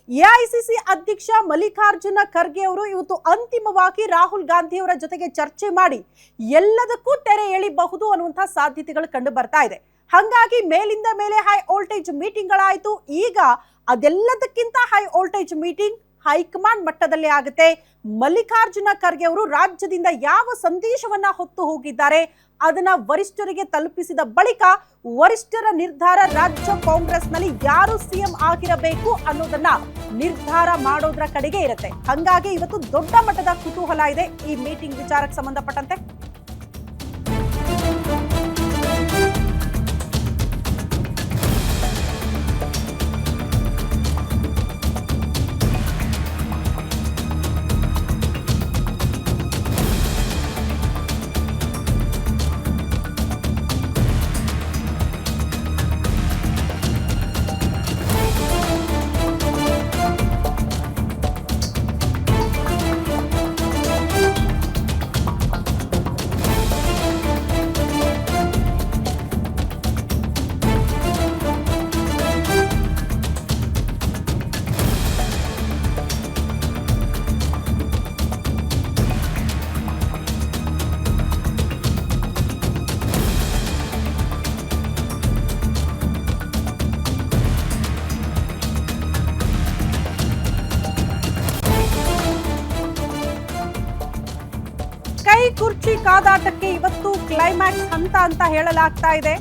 AICC ಅಧ್ಯಕ್ಷ ಮಲ್ಲಿಕಾರ್ಜುನ ಖರ್ಗೆ ಅವರು ಇವತ್ತು ಅಂತಿಮವಾಗಿ ರಾಹುಲ್ ಗಾಂಧಿ ಅವರ ಜೊತೆಗೆ ಚರ್ಚೆ ಮಾಡಿ ಎಲ್ಲದಕ್ಕೂ ತೆರೆ ಎಳಿಬಹುದು ಅನ್ನುವಂತ ಸಾಧ್ಯತೆಗಳು ಕಂಡು ಬರ್ತಾ ಇದೆ. ಹಾಗಾಗಿ ಮೇಲಿಂದ ಮೇಲೆ ಹೈ ವೋಲ್ಟೇಜ್ ಮೀಟಿಂಗ್ ಗಳಾಯಿತು. ಈಗ ಅದೆಲ್ಲದಕ್ಕಿಂತ ಹೈ ವೋಲ್ಟೇಜ್ ಮೀಟಿಂಗ್ ಹೈಕಮಾಂಡ್ ಮಟ್ಟದಲ್ಲಿ ಆಗುತ್ತೆ. ಮಲ್ಲಿಕಾರ್ಜುನ ಖರ್ಗೆ ಅವರು ರಾಜ್ಯದಿಂದ ಯಾವ ಸಂದೇಶವನ್ನ ಹೊತ್ತು ಹೋಗಿದ್ದಾರೆ ಅದನ್ನ ವರಿಷ್ಠರಿಗೆ ತಲುಪಿಸಿದ ಬಳಿಕ ವರಿಷ್ಠರ ನಿರ್ಧಾರ ರಾಜ್ಯ ಕಾಂಗ್ರೆಸ್ನಲ್ಲಿ ಯಾರು ಸಿಎಂ ಆಗಿರಬೇಕು ಅನ್ನೋದನ್ನ ನಿರ್ಧಾರ ಮಾಡೋದ್ರ ಕಡೆಗೆ ಇರುತ್ತೆ. ಹಾಗಾಗಿ ಇವತ್ತು ದೊಡ್ಡ ಮಟ್ಟದ ಕುತೂಹಲ ಇದೆ ಈ ಮೀಟಿಂಗ್ ವಿಚಾರಕ್ಕೆ ಸಂಬಂಧಪಟ್ಟಂತೆ. ಕೈ ಕುರ್ಚಿ ಕಾದಾಟಕ್ಕೆ ಇವತ್ತು ಕ್ಲೈಮ್ಯಾಕ್ಸ್ ಹಂತ ಅಂತ ಹೇಳಲಾಗ್ತಾ ಇದೆ.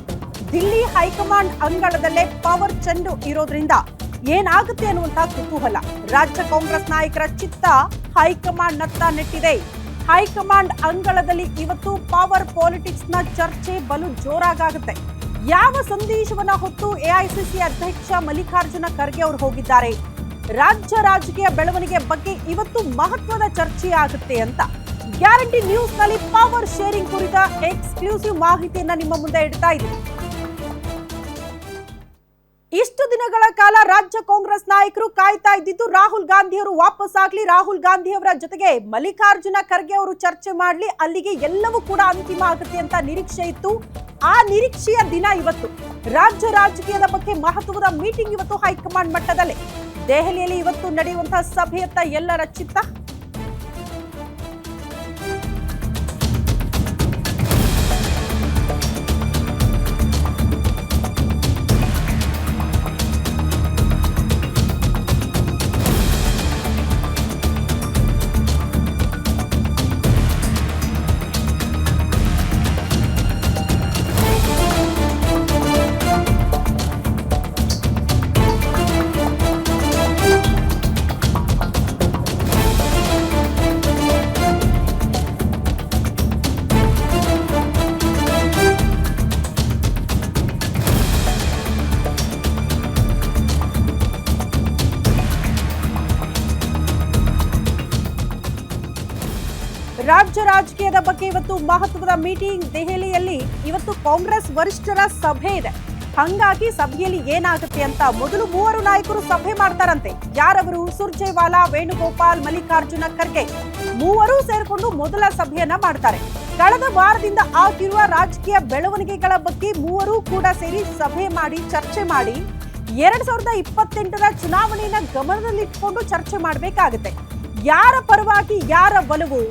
ದಿಲ್ಲಿ ಹೈಕಮಾಂಡ್ ಅಂಗಳದಲ್ಲೇ ಪವರ್ ಚೆಂಡು ಇರೋದ್ರಿಂದ ಏನಾಗುತ್ತೆ ಅನ್ನುವಂತ ಕುತೂಹಲ. ರಾಜ್ಯ ಕಾಂಗ್ರೆಸ್ ನಾಯಕರ ಚಿತ್ತ ಹೈಕಮಾಂಡ್ ನತ್ತ ನೆಟ್ಟಿದೆ. ಹೈಕಮಾಂಡ್ ಅಂಗಳದಲ್ಲಿ ಇವತ್ತು ಪವರ್ ಪಾಲಿಟಿಕ್ಸ್ ನ ಚರ್ಚೆ ಬಲು ಜೋರಾಗುತ್ತೆ. ಯಾವ ಸಂದೇಶವನ್ನ ಹೊತ್ತು ಎಐಸಿಸಿ ಅಧ್ಯಕ್ಷ ಮಲ್ಲಿಕಾರ್ಜುನ ಖರ್ಗೆ ಅವರು ಹೋಗಿದ್ದಾರೆ, ರಾಜ್ಯ ರಾಜಕೀಯ ಬೆಳವಣಿಗೆ ಬಗ್ಗೆ ಇವತ್ತು ಮಹತ್ವದ ಚರ್ಚೆ ಆಗುತ್ತೆ ಅಂತ ಗ್ಯಾರಂಟಿ ನ್ಯೂಸ್ ನಲ್ಲಿ ಪವರ್ ಶೇರಿಂಗ್ ಕುರಿತ ಎಕ್ಸ್ಕ್ಲೂಸಿವ್ ಮಾಹಿತಿಯನ್ನ ನಿಮ್ಮ ಮುಂದೆ ಇಡ್ತಾ ಇದ್ದೀವಿ. ಇಷ್ಟು ದಿನಗಳ ಕಾಲ ರಾಜ್ಯ ಕಾಂಗ್ರೆಸ್ ನಾಯಕರು ಕಾಯ್ತಾ ಇದ್ದಿದ್ದು ರಾಹುಲ್ ಗಾಂಧಿ ಅವರು ವಾಪಸ್ ಆಗ್ಲಿ, ರಾಹುಲ್ ಗಾಂಧಿ ಅವರ ಜೊತೆಗೆ ಮಲ್ಲಿಕಾರ್ಜುನ ಖರ್ಗೆ ಅವರು ಚರ್ಚೆ ಮಾಡ್ಲಿ, ಅಲ್ಲಿಗೆ ಎಲ್ಲವೂ ಕೂಡ ಅಂತಿಮ ಆಗುತ್ತೆ ಅಂತ ನಿರೀಕ್ಷೆ ಇತ್ತು. ಆ ನಿರೀಕ್ಷೆಯ ದಿನ ಇವತ್ತು. ರಾಜ್ಯ ರಾಜಕೀಯದ ಬಗ್ಗೆ ಮಹತ್ವದ ಮೀಟಿಂಗ್ ಇವತ್ತು ಹೈಕಮಾಂಡ್ ಮಟ್ಟದಲ್ಲಿ ದೆಹಲಿಯಲ್ಲಿ ಇವತ್ತು ನಡೆಯುವಂತಹ ಸಭೆಯತ್ತ ಎಲ್ಲರ ಚಿತ್ತ. ರಾಜ್ಯ ರಾಜಕೀಯದ ಬಗ್ಗೆ ಇವತ್ತು ಮಹತ್ವದ ಮೀಟಿಂಗ್ ದೆಹಲಿಯಲ್ಲಿ. ಇವತ್ತು ಕಾಂಗ್ರೆಸ್ ವರಿಷ್ಠರ ಸಭೆ ಇದೆ. ಹಂಗಾಗಿ ಸಭೆಯಲ್ಲಿ ಏನಾಗುತ್ತೆ ಅಂತ ಮೊದಲು ಮೂವರು ನಾಯಕರು ಸಭೆ ಮಾಡ್ತಾರಂತೆ. ಯಾರವರು? ಸುರ್ಜೇವಾಲಾ, ವೇಣುಗೋಪಾಲ್, ಮಲ್ಲಿಕಾರ್ಜುನ ಖರ್ಗೆ ಮೂವರು ಸೇರ್ಕೊಂಡು ಮೊದಲ ಸಭೆಯನ್ನ ಮಾಡ್ತಾರೆ. ಕಳೆದ ವಾರದಿಂದ ಆಗಿರುವ ರಾಜಕೀಯ ಬೆಳವಣಿಗೆಗಳ ಬಗ್ಗೆ ಮೂವರು ಕೂಡ ಸೇರಿ ಸಭೆ ಮಾಡಿ ಚರ್ಚೆ ಮಾಡಿ 2028ರ ಚುನಾವಣೆಯನ್ನ ಗಮನದಲ್ಲಿಟ್ಕೊಂಡು ಚರ್ಚೆ ಮಾಡಬೇಕಾಗುತ್ತೆ. ಯಾರ ಪರವಾಗಿ ಯಾರ ಒಲವು,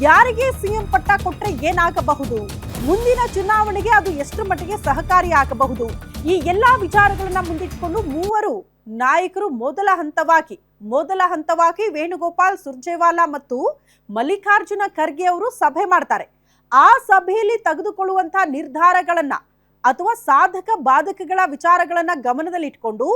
ಯಾರಿಗೆ ಸಿಎಂ ಪಟ್ಟ ಕೊಟ್ರೆ ಏನಾಗಬಹುದು, ಮುಂದಿನ ಚುನಾವಣೆಗೆ ಅದು ಎಷ್ಟು ಮಟ್ಟಿಗೆ ಸಹಕಾರಿಯಾಗಬಹುದು, ಈ ಎಲ್ಲಾ ವಿಚಾರಗಳನ್ನ ಮುಂದಿಟ್ಕೊಂಡು ಮೂವರು ನಾಯಕರು ಮೊದಲ ಹಂತವಾಗಿ ವೇಣುಗೋಪಾಲ್, ಸುರ್ಜೇವಾಲಾ ಮತ್ತು ಮಲ್ಲಿಕಾರ್ಜುನ ಖರ್ಗೆ ಅವರು ಸಭೆ ಮಾಡ್ತಾರೆ. ಆ ಸಭೆಯಲ್ಲಿ ತೆಗೆದುಕೊಳ್ಳುವಂತಹ ನಿರ್ಧಾರಗಳನ್ನ ಅಥವಾ ಸಾಧಕ ಬಾಧಕಗಳ ವಿಚಾರಗಳನ್ನ ಗಮನದಲ್ಲಿಟ್ಕೊಂಡು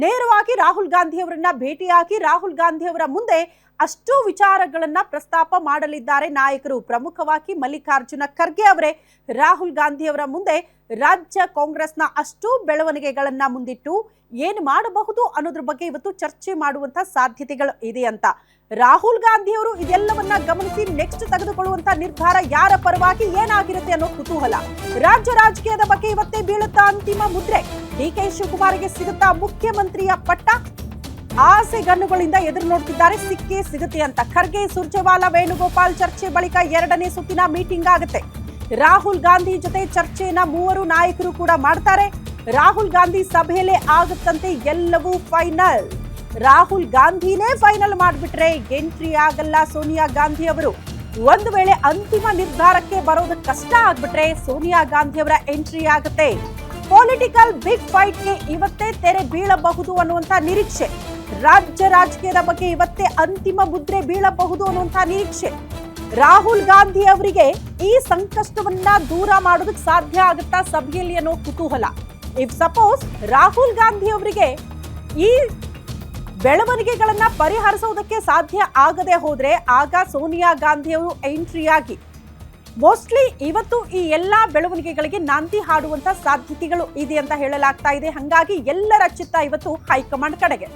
ನೇರವಾಗಿ ರಾಹುಲ್ ಗಾಂಧಿ ಅವರನ್ನ ಭೇಟಿಯಾಗಿ ರಾಹುಲ್ ಗಾಂಧಿ ಅವರ ಮುಂದೆ ಅಷ್ಟು ವಿಚಾರಗಳನ್ನ ಪ್ರಸ್ತಾಪ ಮಾಡಲಿದ್ದಾರೆ ನಾಯಕರು. ಪ್ರಮುಖವಾಗಿ ಮಲ್ಲಿಕಾರ್ಜುನ ಖರ್ಗೆ ಅವರೇ ರಾಹುಲ್ ಗಾಂಧಿ ಅವರ ಮುಂದೆ ರಾಜ್ಯ ಕಾಂಗ್ರೆಸ್ನ ಅಷ್ಟು ಬೆಳವಣಿಗೆಗಳನ್ನ ಮುಂದಿಟ್ಟು ಏನು ಮಾಡಬಹುದು ಅನ್ನೋದ್ರ ಬಗ್ಗೆ ಇವತ್ತು ಚರ್ಚೆ ಮಾಡುವಂತ ಸಾಧ್ಯತೆಗಳು ಇದೆ ಅಂತ. ರಾಹುಲ್ ಗಾಂಧಿ ಅವರು ಇದೆಲ್ಲವನ್ನ ಗಮನಿಸಿ ನೆಕ್ಸ್ಟ್ ತೆಗೆದುಕೊಳ್ಳುವಂತ ನಿರ್ಧಾರ ಯಾರ ಪರವಾಗಿ ಏನಾಗಿರುತ್ತೆ ಅನ್ನೋ ಕುತೂಹಲ. ರಾಜ್ಯ ರಾಜಕೀಯದ ಬಗ್ಗೆ ಇವತ್ತೇ ಬೀಳುತ್ತಾ ಅಂತಿಮ ಮುದ್ರೆ. ಡಿಕೆ ಶಿವಕುಮಾರ್ಗೆ ಸಿಗುತ್ತಾ ಮುಖ್ಯಮಂತ್ರಿಯ ಪಟ್ಟ? ಆಸೆಗಣ್ಣುಗಳಿಂದ ಎದುರು ನೋಡ್ತಿದ್ದಾರೆ, ಸಿಕ್ಕೇ ಸಿಗುತ್ತೆ ಅಂತ. ಖರ್ಗೆ, ಸುರ್ಜೇವಾಲಾ, ವೇಣುಗೋಪಾಲ್ ಚರ್ಚೆ ಬಳಿಕ ಎರಡನೇ ಸುತ್ತಿನ ಮೀಟಿಂಗ್ ಆಗುತ್ತೆ. ರಾಹುಲ್ ಗಾಂಧಿ ಜೊತೆ ಚರ್ಚೆಯನ್ನ ಮೂವರು ನಾಯಕರು ಕೂಡ ಮಾಡ್ತಾರೆ. ರಾಹುಲ್ ಗಾಂಧಿ ಸಭೆಯಲ್ಲೇ ಆಗುತ್ತಂತೆ ಎಲ್ಲವೂ ಫೈನಲ್. ರಾಹುಲ್ ಗಾಂಧಿನೇ ಫೈನಲ್ ಮಾಡಿಬಿಟ್ರೆ ಎಂಟ್ರಿ ಆಗಲ್ಲ ಸೋನಿಯಾ ಗಾಂಧಿ ಅವರು. ಒಂದು ವೇಳೆ ಅಂತಿಮ ನಿರ್ಧಾರಕ್ಕೆ ಬರೋದು ಕಷ್ಟ ಆಗ್ಬಿಟ್ರೆ ಸೋನಿಯಾ ಗಾಂಧಿ ಅವರ ಎಂಟ್ರಿ ಆಗುತ್ತೆ. ಪೊಲಿಟಿಕಲ್ ಬಿಗ್ ಫೈಟ್ಗೆ ಇವತ್ತೇ ತೆರೆ ಬೀಳಬಹುದು ಅನ್ನುವಂತ ನಿರೀಕ್ಷೆ. ರಾಜ್ಯ ರಾಜಕೀಯದ ಬಗ್ಗೆ ಇವತ್ತೇ ಅಂತಿಮ ಮುದ್ರೆ ಬೀಳಬಹುದು ಅನ್ನುವಂತ ನಿರೀಕ್ಷೆ. ರಾಹುಲ್ ಗಾಂಧಿ ಅವರಿಗೆ ಈ ಸಂಕಷ್ಟವನ್ನ ದೂರ ಮಾಡೋದಕ್ಕೆ ಸಾಧ್ಯ ಆಗುತ್ತಾ ಸಭೆಯಲ್ಲಿ ಅನ್ನೋ ಕುತೂಹಲ. ಇಫ್ ಸಪೋಸ್ ರಾಹುಲ್ ಗಾಂಧಿ ಅವರಿಗೆ ಈ ಬೆಳವಣಿಗೆಗಳನ್ನ ಪರಿಹರಿಸುವುದಕ್ಕೆ ಸಾಧ್ಯ ಆಗದೆ ಹೋದ್ರೆ ಆಗ ಸೋನಿಯಾ ಗಾಂಧಿ ಅವರು ಎಂಟ್ರಿ ಆಗಿ ಮೋಸ್ಟ್ಲಿ ಇವತ್ತು ಈ ಎಲ್ಲಾ ಬೆಳವಣಿಗೆಗಳಿಗೆ ನಾಂದಿ ಹಾಡುವಂತ ಸಾಧ್ಯತೆಗಳು ಇದೆ ಅಂತ ಹೇಳಲಾಗ್ತಾ ಇದೆ. ಹಾಗಾಗಿ ಎಲ್ಲರ ಚಿತ್ತ ಇವತ್ತು ಹೈಕಮಾಂಡ್ ಕಡೆಗೆ.